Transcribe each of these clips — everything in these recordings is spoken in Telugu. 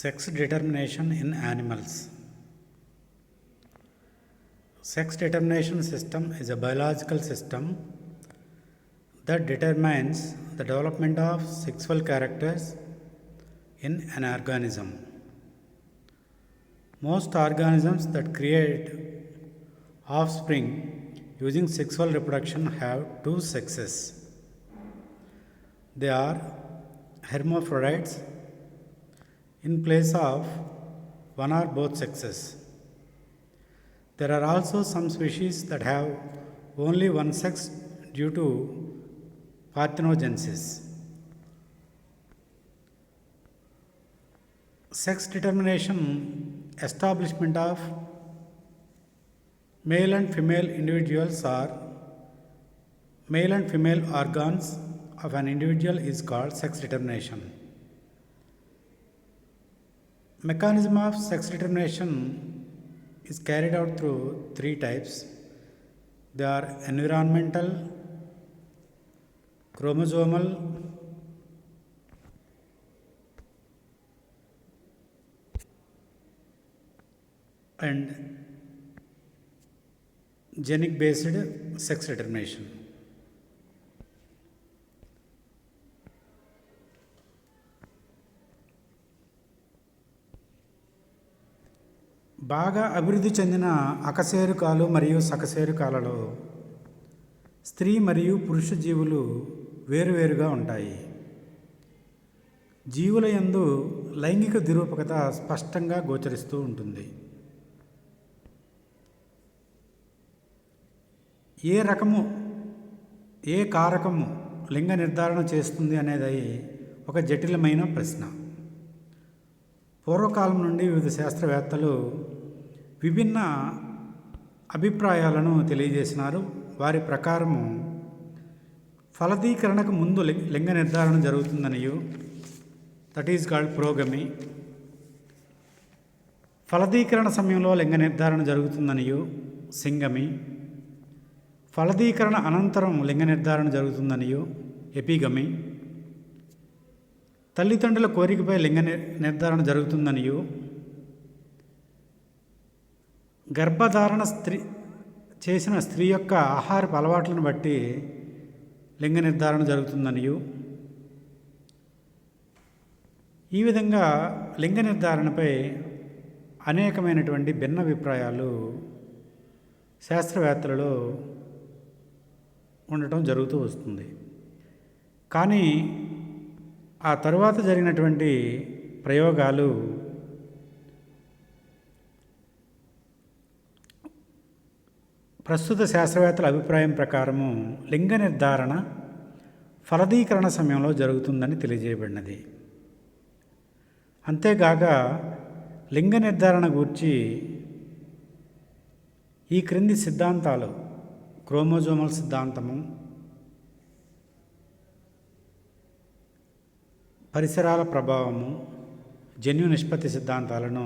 Sex determination in animals. Sex determination system is a biological system that determines the development of sexual characters in an organism. Most organisms that create offspring using sexual reproduction have two sexes. They are hermaphrodites in place of one or both sexes. There are also some species that have only one sex due to parthenogenesis. Sex determination, establishment of male and female individuals or male and female organs of an individual is called sex determination. Mechanism of sex determination is carried out through three types. They are environmental, chromosomal, and genic based sex determination. బాగా అభివృద్ధి చెందిన అకశేరుకాలు మరియు సకశేరుకాలలో స్త్రీ మరియు పురుష జీవులు వేరువేరుగా ఉంటాయి. జీవుల యందు లైంగిక నిరూపకత స్పష్టంగా గోచరిస్తూ ఉంటుంది. ఏ రకము ఏ కారకము లింగ నిర్ధారణ చేస్తుంది అనేది ఒక జటిలమైన ప్రశ్న. పూర్వకాలం నుండి వివిధ శాస్త్రవేత్తలు విభిన్న అభిప్రాయాలను తెలియజేసినారు. వారి ప్రకారము ఫలదీకరణకు ముందు లింగ నిర్ధారణ జరుగుతుందనియు, దట్ ఈజ్ కాల్డ్ ప్రోగమి. ఫలదీకరణ సమయంలో లింగ నిర్ధారణ జరుగుతుందనియు సింగమి. ఫలదీకరణ అనంతరం లింగ నిర్ధారణ జరుగుతుందనియు ఎపిగమి. తల్లిదండ్రుల కోరికపై లింగ నిర్ధారణ జరుగుతుందనియు, గర్భధారణ చేసిన స్త్రీ యొక్క ఆహారపు అలవాట్లను బట్టి లింగ నిర్ధారణ జరుగుతుందనియు, ఈ విధంగా లింగ నిర్ధారణపై అనేకమైనటువంటి భిన్న అభిప్రాయాలు శాస్త్రవేత్తలలో ఉండటం జరుగుతూ వస్తుంది. కానీ ఆ తరువాత జరిగినటువంటి ప్రయోగాలు ప్రస్తుత శాస్త్రవేత్తల అభిప్రాయం ప్రకారము లింగ నిర్ధారణ ఫలదీకరణ సమయంలో జరుగుతుందని తెలియజేయబడినది. అంతేగాక లింగ నిర్ధారణ గూర్చి ఈ క్రింది సిద్ధాంతాలు క్రోమోజోమల్ సిద్ధాంతము, పరిసరాల ప్రభావము, జన్యు నిష్పత్తి సిద్ధాంతాలను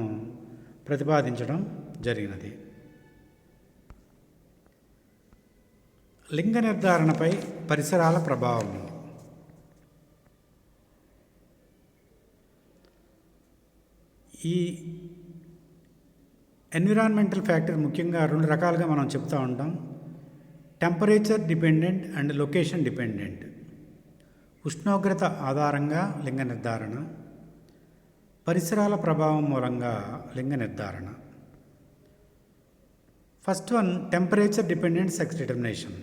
ప్రతిపాదించడం జరిగినది. లింగ నిర్ధారణపై పరిసరాల ప్రభావము. ఈ ఎన్విరాన్మెంటల్ ఫ్యాక్టర్ ముఖ్యంగా రెండు రకాలుగా మనం చెప్తూ ఉంటాం. Temperature dependent and location dependent. ఉష్ణోగ్రత ఆధారంగా లింగ నిర్ధారణ, పరిసరాల ప్రభావం మూలంగా లింగ నిర్ధారణ. First one, temperature dependent sex determination.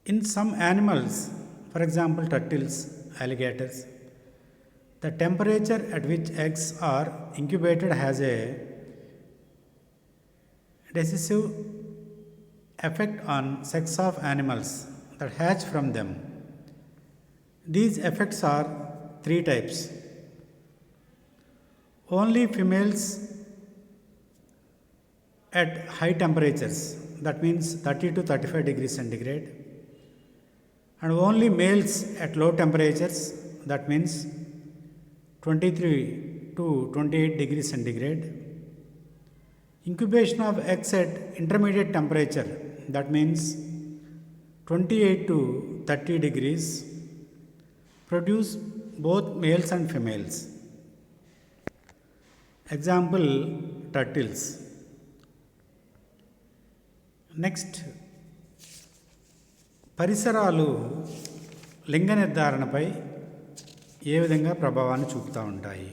In some animals, for example turtles, alligators, the temperature at which eggs are incubated has a decisive effect on sex of animals that hatch from them. These effects are three types. Only females at high temperatures, that means 30 to 35 degrees centigrade, and only males at low temperatures, that means 23 to 28 degrees centigrade. Incubation of eggs at intermediate temperature, that means 28 to 30 degrees, produce both males and females. Example, turtles. Next, పరిసరాలు లింగ నిర్ధారణపై ఏ విధంగా ప్రభావాన్ని చూపుతూ ఉంటాయి?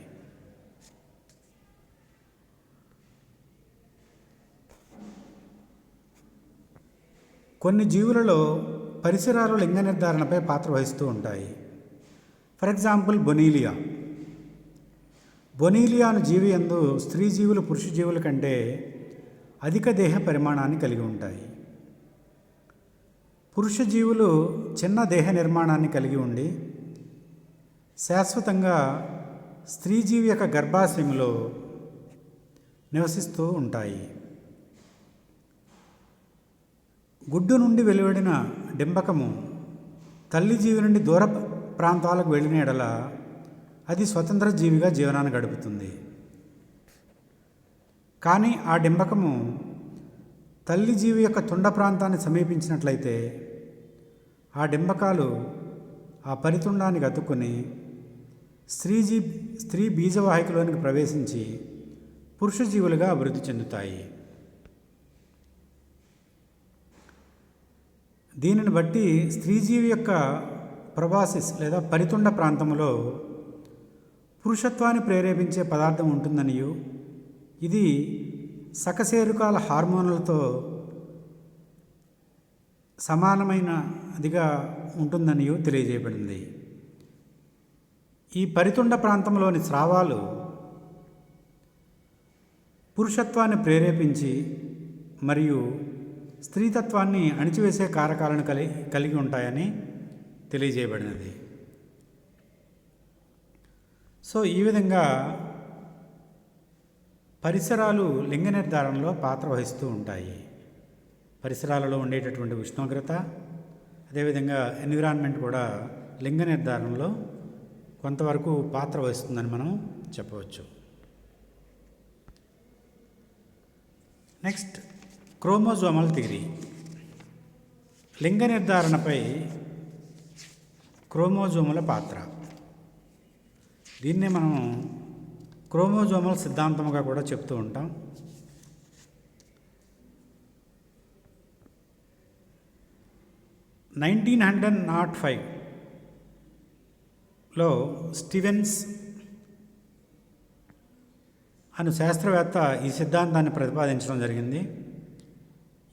కొన్ని జీవులలో పరిసరాలు లింగ నిర్ధారణపై పాత్ర వహిస్తూ ఉంటాయి. For example, బొనీలియా. బొనీలియా అను జీవి యందు స్త్రీ జీవులు పురుష జీవుల కంటే అధిక దేహ పరిమాణాన్ని కలిగి ఉంటాయి. పురుష జీవులు చిన్న దేహ నిర్మాణాన్ని కలిగి ఉండి శాశ్వతంగా స్త్రీ జీవి యొక్క గర్భాశయంలో నివసిస్తూ ఉంటాయి. గుడ్డు నుండి వెలువడిన డింబకము తల్లి జీవి నుండి దూర ప్రాంతాలకు వెళ్ళిన ఎడల అది స్వతంత్ర జీవిగా జీవనాన్ని గడుపుతుంది. కానీ ఆ డింబకము తల్లి జీవి యొక్క తుండ ప్రాంతాన్ని సమీపించినట్లయితే ఆ డింబకాలు ఆ పరితుండానికి అతుక్కుని స్త్రీ బీజవాహికలోనికి ప్రవేశించి పురుష జీవులుగా అభివృద్ధి చెందుతాయి. దీనిని బట్టి స్త్రీజీవి యొక్క ప్రభాసిస్ లేదా పరితుండ ప్రాంతంలో పురుషత్వాన్ని ప్రేరేపించే పదార్థం ఉంటుందనియు, ఇది సకశేరుకాల హార్మోన్లతో సమానమైనదిగా ఉంటుందనియు తెలియజేయబడింది. ఈ పరితుండ ప్రాంతంలోని స్రావాలు పురుషత్వాన్ని ప్రేరేపించి మరియు స్త్రీతత్వాన్ని అణిచివేసే కారకాలను కలిగి ఉంటాయని తెలియజేయబడినది. సో ఈ విధంగా పరిసరాలు లింగ నిర్ధారణలో పాత్ర వహిస్తూ ఉంటాయి. పరిసరాలలో ఉండేటటువంటి ఉష్ణోగ్రత, అదేవిధంగా ఎన్విరాన్మెంట్ కూడా లింగ నిర్ధారణలో కొంతవరకు పాత్ర వహిస్తుందని మనం చెప్పవచ్చు. Next, chromosomal theory. లింగ నిర్ధారణపై క్రోమోజోముల పాత్ర. దీన్నే మనం క్రోమోజోమల్ సిద్ధాంతముగా కూడా చెప్తూ ఉంటాం. లో స్టీవెన్స్ అను శాస్త్రవేత్త ఈ సిద్ధాంతాన్ని ప్రతిపాదించడం జరిగింది.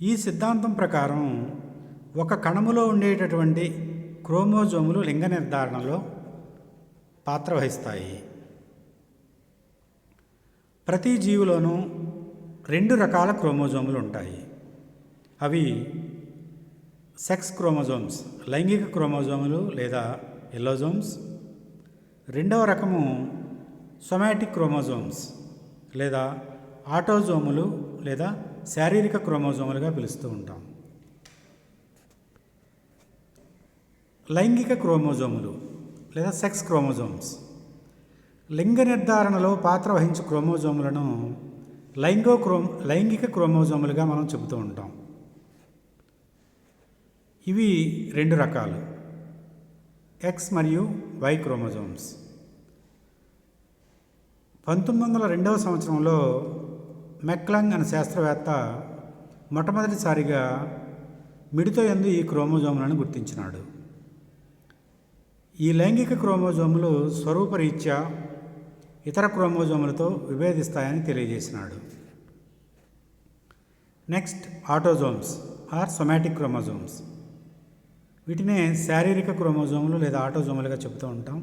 ఈ సిద్ధాంతం ప్రకారం ఒక కణములో ఉండేటటువంటి క్రోమోజోములు లింగ నిర్ధారణలో పాత్ర వహిస్తాయి. ప్రతి జీవిలోనూ 2 రకాల క్రోమోజోములు ఉంటాయి. అవి సెక్స్ క్రోమోజోమ్స్, లైంగిక క్రోమోజోములు లేదా ఎల్లోజోమ్స్. రెండవ రకము సొమాటిక్ క్రోమోజోమ్స్ లేదా ఆటోజోములు లేదా శారీరక క్రోమోజోములుగా పిలుస్తూ ఉంటాం. లైంగిక క్రోమోజోములు లేదా సెక్స్ క్రోమోజోమ్స్ లింగ నిర్ధారణలో పాత్ర వహించే క్రోమోజోములను లైంగిక క్రోమోజోములుగా మనం చెబుతూ ఉంటాం. ఇవి 2 రకాలు, ఎక్స్ మరియు వై క్రోమోజోమ్స్. 1902వ సంవత్సరంలో మెక్లాంగ్ అనే శాస్త్రవేత్త మొట్టమొదటిసారిగా మిడత యందు ఈ క్రోమోజోములను గుర్తించినాడు. ఈ లైంగిక క్రోమోజోములు స్వరూపరీత్యా ఇతర క్రోమోజోములతో విభేదిస్తాయని తెలియజేసినాడు. Next, autosomes or somatic chromosomes. వీటినే శారీరక క్రోమోజోములు లేదా ఆటోజోములుగా చెబుతూ ఉంటాం.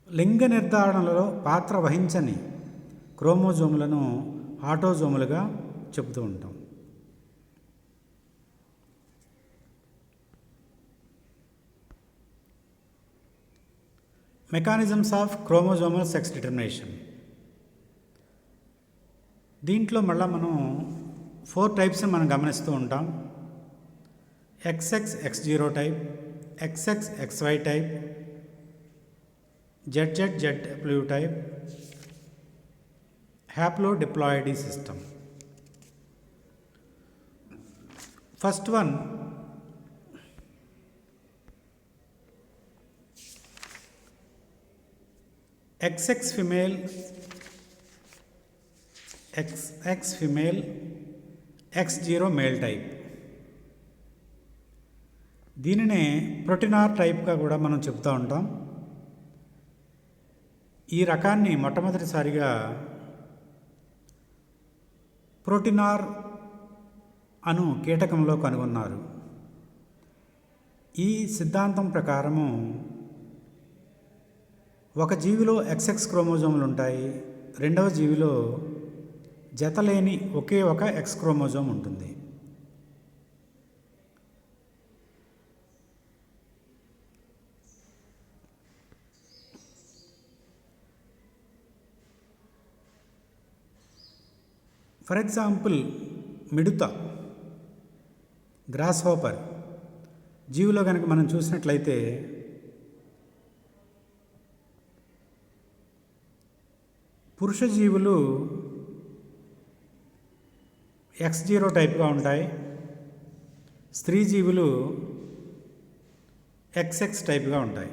లింగ నిర్ధారణలో పాత్ర వహించని క్రోమోజోములను ఆటోజోములుగా చెబుతూ ఉంటాం. Mechanisms of chromosomal sex determination. దీంట్లో మళ్ళీ మనం 4 టైప్స్ని మనం గమనిస్తూ ఉంటాం. XX X0 type, XX XY type, ZZZW type, haplodiploidy system. First one, XX female, XX female, X0 male type. దీనినే ప్రోటీనార్ టైప్గా కూడా మనం చెప్తూ ఉంటాం. ఈ రకాన్ని మొట్టమొదటిసారిగా ప్రోటీనార్ అను కీటకంలో కనుగొన్నారు. ఈ సిద్ధాంతం ప్రకారము ఒక జీవిలో XX క్రోమోజోములు ఉంటాయి, రెండవ జీవిలో జతలేని ఒకే ఒక X క్రోమోజోమ్ ఉంటుంది. ఫర్ ఎగ్జాంపుల్ మిడుత, గ్రాస్ హోపర్ జీవిలో కనుక మనం చూసినట్లయితే పురుష జీవులు X0 టైప్గా ఉంటాయి, స్త్రీ జీవులు XX టైప్గా ఉంటాయి.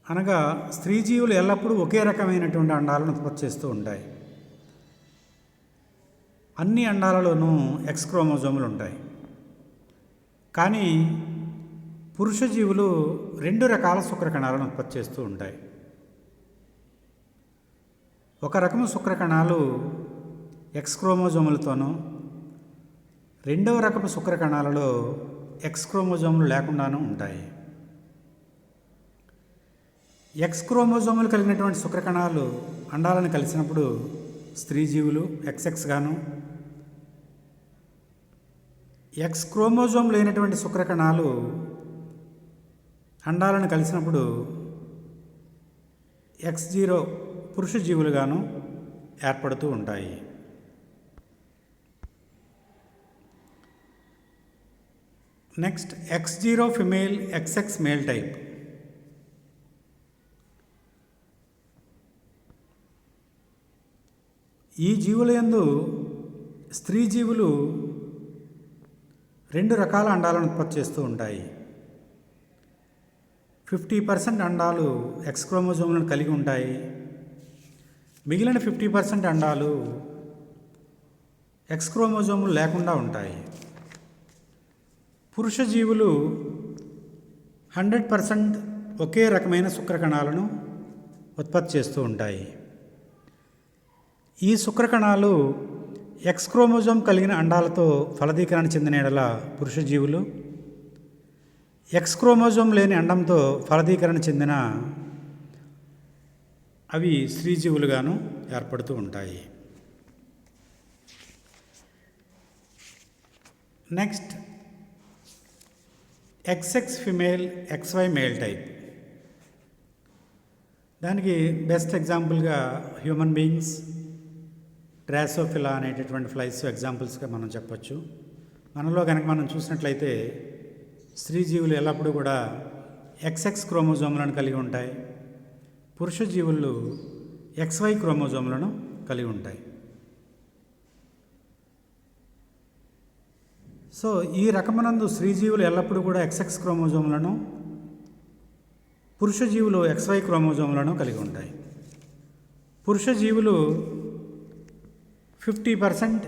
అనగా స్త్రీ జీవులు ఎల్లప్పుడూ ఒకే రకమైనటువంటి అండాలను ఉత్పత్తి చేస్తూ ఉంటాయి. అన్ని అండాలలోనూ X క్రోమోజోములు ఉంటాయి. కానీ పురుష జీవులు 2 రకాల శుక్రకణాలను ఉత్పత్తి చేస్తూ ఉంటాయి. ఒక రకము శుక్రకణాలు X క్రోమోజోములతోనూ, రెండవ రకపు శుక్రకణాలలో X క్రోమోజోములు లేకుండానూ ఉంటాయి. X క్రోమోజోములు కలిగినటువంటి శుక్రకణాలు అండాలను కలిసినప్పుడు స్త్రీ జీవులు XX గాను, X క్రోమోజోమ్ లేనటువంటి శుక్రకణాలు అండాలను కలిసినప్పుడు X0 పురుష జీవులుగాను ఏర్పడుతూ ఉంటాయి. Next X0 female, XX male type. ఈ జీవుల యందు స్త్రీ జీవులు 2 రకాల అండాలను ఉత్పత్తి చేస్తూ ఉంటాయి. 50% అండాలు X క్రోమోజోములను కలిగి ఉంటాయి, మిగిలిన 50% అండాలు X క్రోమోజోములు లేకుండా ఉంటాయి. పురుష జీవులు 100% ఒకే రకమైన శుక్రకణాలను ఉత్పత్తి చేస్తూ ఉంటాయి. ఈ శుక్రకణాలు X క్రోమోజోమ్ కలిగిన అండాలతో ఫలదీకరణ చెందిన యెడల పురుష జీవులు, X క్రోమోజోమ్ లేని అండంతో ఫలదీకరణ చెందిన అవి స్త్రీ జీవులుగాను ఏర్పడుతూ ఉంటాయి. Next XX female, XY male type. దానికి బెస్ట్ ఎగ్జాంపుల్గా హ్యూమన్ బీయింగ్స్, డ్రాసోఫిలా అనేటటువంటి ఫ్లైస్ ఎగ్జాంపుల్స్గా మనం చెప్పచ్చు. మనలో కనుక మనం చూసినట్లయితే స్త్రీ జీవులు ఎల్లప్పుడూ కూడా XX క్రోమోజోములను కలిగి ఉంటాయి, పురుష జీవులు XY క్రోమోజోములను కలిగి ఉంటాయి. సో ఈ రకమునందు స్త్రీ జీవులు ఎల్లప్పుడూ కూడా XX క్రోమోజోములను, పురుష జీవులు XY క్రోమోజోములను కలిగి ఉంటాయి. పురుష జీవులు 50%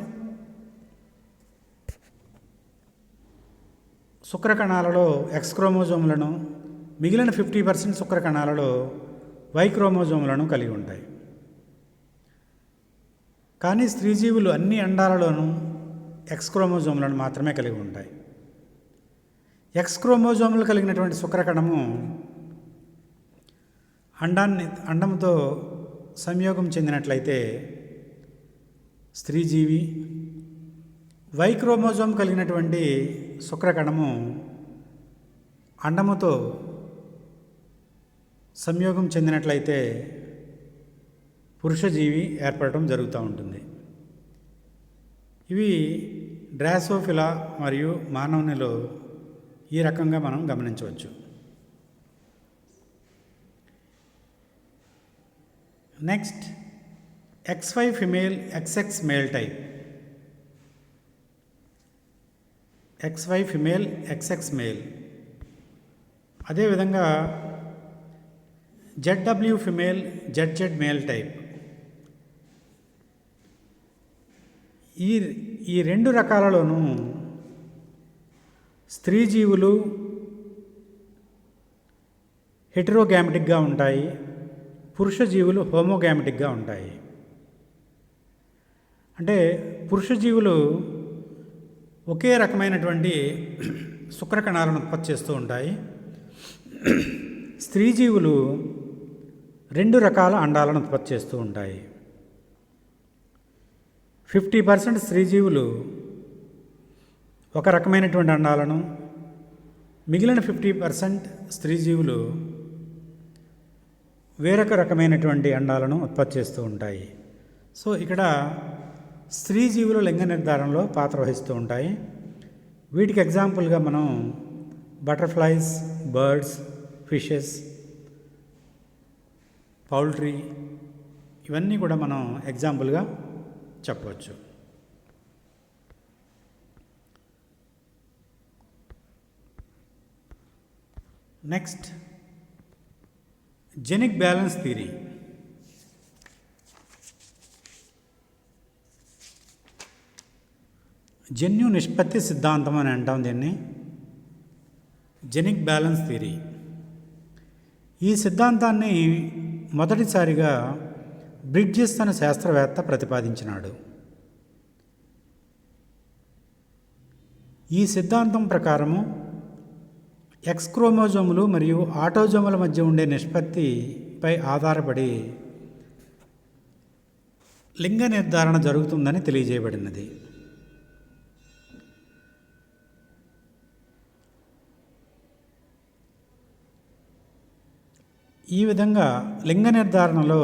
శుక్రకణాలలో X క్రోమోజోములను, మిగిలిన 50% శుక్రకణాలలో Y క్రోమోజోములను కలిగి ఉంటాయి. కానీ స్త్రీ జీవులు అన్ని అండాలలోనూ X క్రోమోజోములను మాత్రమే కలిగి ఉంటాయి. X క్రోమోజోములు కలిగినటువంటి శుక్రకణము అండంతో సంయోగం చెందినట్లయితే స్త్రీ జీవి, Y క్రోమోజోమ్ కలిగినటువంటి శుక్రకణము అండముతో సంయోగం చెందినట్లయితే పురుష జీవి ఏర్పడటం జరుగుతూ ఉంటుంది. ఇవి డ్రాసోఫిలా మరియు మానవునిలో ఈ రకంగా మనం గమనించవచ్చు. Next XY female, XX male type. XY female, XX male. అదేవిధంగా ZW female, ZZ male type. ఈ రెండు రకాలలోనూ స్త్రీ జీవులు హెటెరోగామెటిక్గా ఉంటాయి, పురుష జీవులు హోమోగామెటిక్గా ఉంటాయి. అంటే పురుష జీవులు ఒకే రకమైనటువంటి శుక్రకణాలను ఉత్పత్తి చేస్తూ ఉంటాయి. స్త్రీ జీవులు రెండు రకాల అండాలను ఉత్పత్తి చేస్తూ ఉంటాయి. 50% స్త్రీ జీవులు ఒక రకమైనటువంటి అండాలను, మిగిలిన 50% స్త్రీ జీవులు వేరొక రకమైనటువంటి అండాలను ఉత్పత్తి చేస్తూ ఉంటాయి. సో ఇక్కడ స్త్రీ జీవులు లింగ నిర్ధారణలో పాత్ర వహిస్తూ ఉంటాయి. వీటికి ఎగ్జాంపుల్గా మనం బటర్ఫ్లైస్, బర్డ్స్, ఫిషెస్, పౌల్ట్రీ ఇవన్నీ కూడా మనం ఎగ్జాంపుల్గా చెప్పవచ్చు. Next, genic balance theory. జన్యు నిష్పత్తి సిద్ధాంతం అని అంటాం దీన్ని. Genic balance theory. ఈ సిద్ధాంతాన్ని మొదటిసారిగా బ్రిడ్జెస్ అనే శాస్త్రవేత్త ప్రతిపాదించినాడు. ఈ సిద్ధాంతం ప్రకారము ఎక్స్ క్రోమోజోములు మరియు ఆటోజోముల మధ్య ఉండే నిష్పత్తిపై ఆధారపడి లింగ నిర్ధారణ జరుగుతుందని తెలియజేయబడినది. ఈ విధంగా లింగ నిర్ధారణలో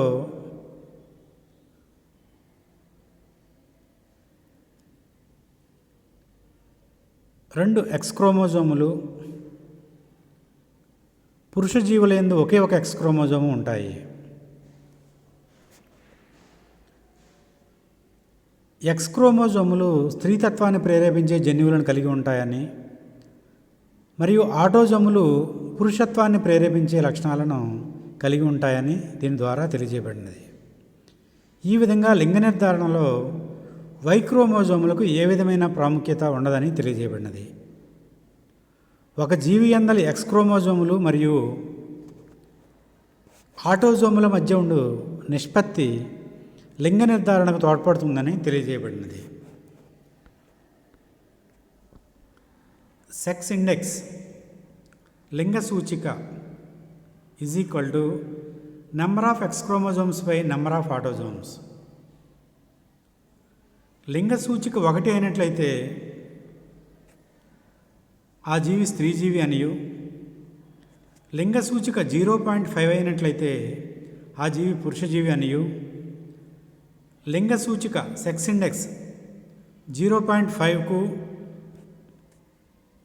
రెండు ఎక్స్ క్రోమోజోములు పురుష జీవులందు ఒకే ఒక ఎక్స్ క్రోమోజోము ఉంటాయి. ఎక్స్ క్రోమోజోములు స్త్రీతత్వాన్ని ప్రేరేపించే జన్యువులను కలిగి ఉంటాయని మరియు ఆటోజోములు పురుషత్వాన్ని ప్రేరేపించే లక్షణాలను కలిగి ఉంటాయని దీని ద్వారా తెలియజేయబడినది. ఈ విధంగా లింగ నిర్ధారణలో వై క్రోమోజోములకు ఏ విధమైన ప్రాముఖ్యత ఉండదని తెలియజేయబడినది. ఒక జీవి యందలి ఎక్స్ క్రోమోజోములు మరియు ఆటోజోముల మధ్య ఉండు నిష్పత్తి లింగ నిర్ధారణకు తోడ్పడుతుందని తెలియజేయబడినది. సెక్స్ ఇండెక్స్, లింగ సూచిక is equal to number of X chromosomes by number of autosomes. లింగ సూచిక 1 అయినట్లయితే ఆ జీవి స్త్రీ జీవి అనియు, లింగ సూచిక 0.5 అయినట్లయితే ఆ జీవి పురుష జీవి అనియు, లింగ సూచిక సెక్స్ ఇండెక్స్ 0.5కు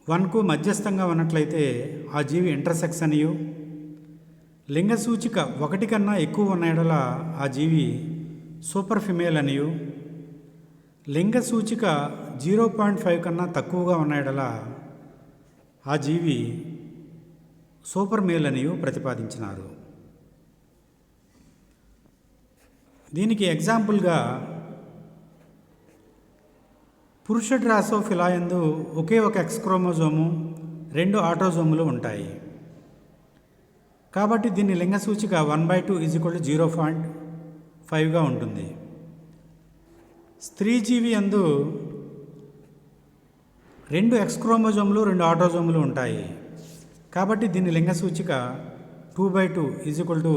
1కు మధ్యస్థంగా ఉన్నట్లయితే ఆ జీవి ఇంటర్సెక్స్ అనియు, లింగ సూచిక 1 కన్నా ఎక్కువ ఉన్న యెడల ఆ జీవి సూపర్ ఫిమేల్ అనియు, లింగ సూచిక 0.5 కన్నా తక్కువగా ఉన్న యెడల ఆ జీవి సూపర్ మేల్ అనియు ప్రతిపాదించినారు. దీనికి ఎగ్జాంపుల్గా పురుష డ్రాసోఫిలా యందు ఒకే ఒక ఎక్స్ క్రోమోజోము 2 ఆటోజోములు ఉంటాయి. కాబట్టి దీని లింగ సూచిక 1/2 = 0.5గా ఉంటుంది. స్త్రీ జీవి యందు 2 ఎక్స్ క్రోమోజోములు 2 ఆటోజోములు ఉంటాయి. కాబట్టి దీని లింగ సూచిక 2/2 =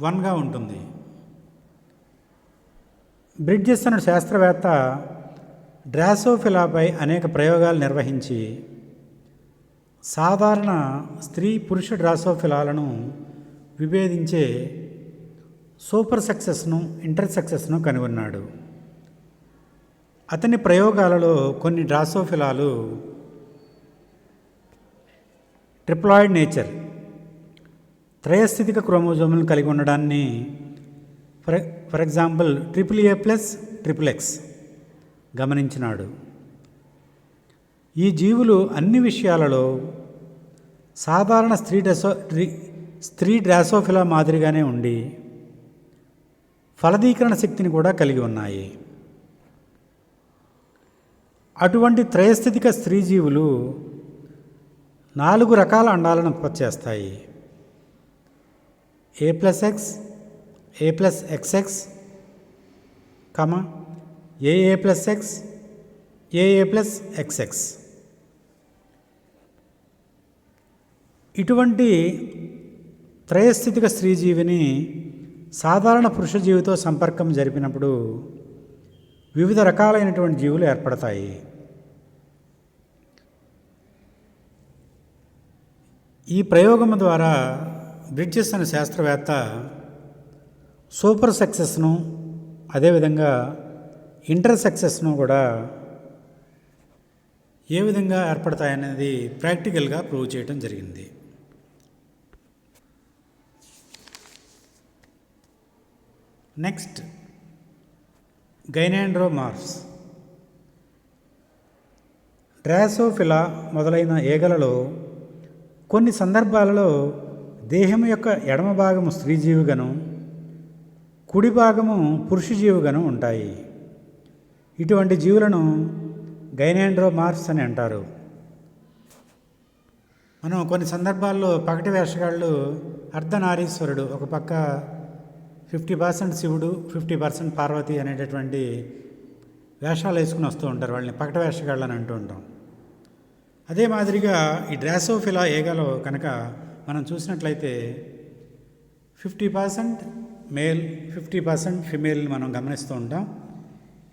1గా ఉంటుంది. బ్రిడ్జెస్ అనే శాస్త్రవేత్త డ్రాసోఫిలాపై అనేక ప్రయోగాలు నిర్వహించి సాధారణ స్త్రీ పురుష డ్రాసోఫిలాలను విభేదించే సూపర్ సెక్సెస్ను, ఇంటర్సెక్సెస్ను కనుగొన్నాడు. అతని ప్రయోగాలలో కొన్ని డ్రాసోఫిలాలు ట్రిప్లాయిడ్ నేచర్, త్రయస్థితిక క్రోమోజోములను కలిగి ఉండడాన్ని ఫర్ ఎగ్జాంపుల్ AAA+XXX గమనించినాడు. ఈ జీవులు అన్ని విషయాలలో సాధారణ స్త్రీ డ్రాసోఫిలా మాదిరిగానే ఉండి ఫలదీకరణ శక్తిని కూడా కలిగి ఉన్నాయి. అటువంటి త్రయస్థితిక స్త్రీ జీవులు 4 రకాల అండాలను ఉత్పత్తి చేస్తాయి. A+X, A+XX, AA+X, AA+XX. ఇటువంటి త్రయస్థితిక స్త్రీజీవిని సాధారణ పురుష జీవితో సంపర్కం జరిపినప్పుడు వివిధ రకాలైనటువంటి జీవులు ఏర్పడతాయి. ఈ ప్రయోగం ద్వారా బ్రిడ్జెస్ అనే శాస్త్రవేత్త సూపర్ సెక్సెస్ను అదేవిధంగా ఇంటర్ సెక్సెస్ను కూడా ఏ విధంగా ఏర్పడతాయనేది ప్రాక్టికల్గా ప్రూవ్ చేయడం జరిగింది. నెక్స్ట్, గైనాండ్రోమార్ఫ్స్. డ్రాసోఫిలా మొదలైన ఈగలలో కొన్ని సందర్భాలలో దేహం యొక్క ఎడమ భాగము స్త్రీజీవిగాను కుడి భాగము పురుషజీవిగాను ఉంటాయి. ఇటువంటి జీవులను గైనాండ్రోమార్ఫ్స్ అని అంటారు. మనం కొన్ని సందర్భాల్లో పగటి వేషగాళ్ళు అర్ధనారీశ్వరుడు, ఒక పక్క 50% శివుడు 50% పార్వతి అనేటటువంటి వేషాలు వేసుకుని వస్తూ ఉంటారు. వాళ్ళని పగటి వేషగాళ్ళు అని అంటూ ఉంటాం. అదే మాదిరిగా ఈ డ్రాసోఫిలా ఈగలో కనుక మనం చూసినట్లయితే 50% మేల్ 50% ఫిమేల్ మనం గమనిస్తూ ఉంటాం.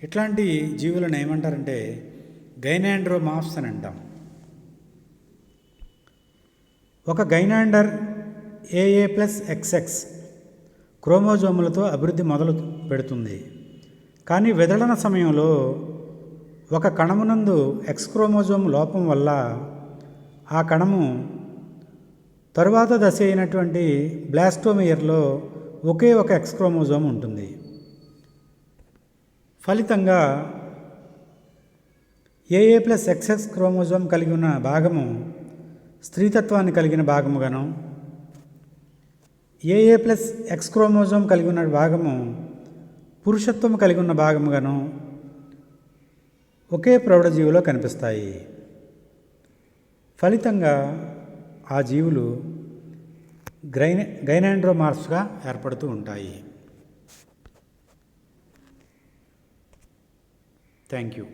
ఇట్లాంటి జీవులను ఏమంటారంటే గైనాండ్రోమార్ఫ్స్ అని అంటాం. ఒక గైనాండర్ AA+XX క్రోమోజోములతో అభివృద్ధి మొదలు పెడుతుంది. కానీ విదళన సమయంలో ఒక కణమునందు X క్రోమోజోమ్ లోపం వల్ల ఆ కణము తరువాత దశ అయినటువంటి బ్లాస్టోమియర్లో ఒకే ఒక X క్రోమోజోమ్ ఉంటుంది. ఫలితంగా AA+XX క్రోమోజోమ్ కలిగి ఉన్న భాగము స్త్రీతత్వాన్ని కలిగిన భాగముగాను, AA+X క్రోమోజోమ్ కలిగి ఉన్న భాగము పురుషత్వం కలిగి ఉన్న భాగముగాను ఒకే ప్రౌఢజీవిలో కనిపిస్తాయి. ఫలితంగా ఆ జీవులు గైనాండ్రోమార్ఫ్స్గా ఏర్పడుతూ ఉంటాయి. Thank you.